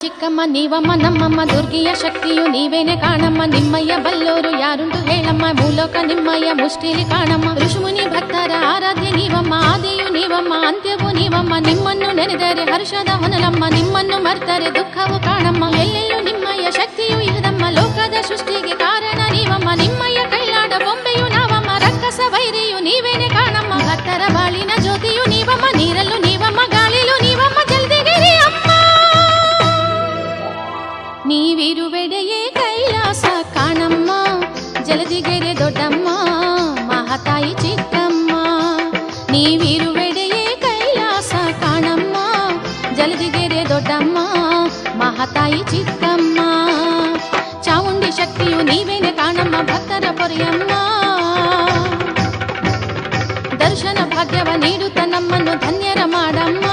ಚಿಕ್ಕಮ್ಮ ನೀವಮ್ಮ ನಮ್ಮಮ್ಮ ದುರ್ಗಿಯ ಶಕ್ತಿಯು ನೀವೇನೆ ಕಾಣಮ್ಮ. ನಿಮ್ಮಯ್ಯ ಬಲ್ಲೋರು ಯಾರುಂಟು ಹೇಳಮ್ಮ, ಮೂಲೋಕ ನಿಮ್ಮಯ್ಯ ಮುಷ್ಟಿಲಿ ಕಾಣಮ್ಮ. ಋಷಿಮುನಿ ಭಕ್ತರ ಆರಾಧ್ಯ ನೀವಮ್ಮ, ಆದಿಯು ನೀವಮ್ಮ, ಅಂತ್ಯವೂ ನೀವಮ್ಮ. ನಿಮ್ಮನ್ನು ನೆನೆದರೆ ಹರ್ಷದ ಹೊನಲಮ್ಮ, ನಿಮ್ಮನ್ನು ಮರ್ತರೆ ದುಃಖವು ಕಾಣಮ್ಮ. ಎಲ್ಲೆಲ್ಲೂ ನಿಮ್ಮಯ್ಯ ಶಕ್ತಿಯು ಇಹದಮ್ಮ, ಲೋಕದ ಸೃಷ್ಟಿಗೆ ಕಾರಣ ನೀವಮ್ಮ. ನಿಮ್ಮಯ್ಯ ಕೈಲಾಡ ಬೊಂಬೆಯು ನಾವಮ್ಮ, ರಕ್ಕಸ ವೈರಿಯು ನೀವೇನೆ ಕಾಣಮ್ಮ. ಭಕ್ತರ ಬಾಳಿನ ಜ್ಯೋತಿಯು ನೀವಮ್ಮ, ನೀರಲ್ಲೂ ನೀವಮ್ಮ, ಗಾಳಿಲೂ ನೀವಮ್ಮ, ಜಲ್ದಿಗಿರಿ ಅಮ್ಮ. ನೀವಿರುವೆಡೆಯೇ ಕೈಲಾಸ ಕಾಣಮ್ಮ, ಜಲದಿಗೆರೆ ದೊಡ್ಡಮ್ಮ, ಮಹಾತಾಯಿ ಚಿಕ್ಕಮ್ಮ. ನೀವಿರುವೆಡೆಯೇ ಕೈಲಾಸ ಕಾಣಮ್ಮ, ಜಲದಿಗೆರೆ ದೊಡ್ಡಮ್ಮ, ಮಹಾತಾಯಿ ಚಿಕ್ಕಮ್ಮ. ಚಾಮುಂಡಿ ಶಕ್ತಿಯು ನೀವೇನೆ ಕಾಣಮ್ಮ, ಭಕ್ತರ ಪೊರೆಯಮ್ಮ. ದರ್ಶನ ಭಾಗ್ಯವ ನೀಡುತ್ತ ನಮ್ಮನ್ನು ಧನ್ಯರ ಮಾಡಮ್ಮ.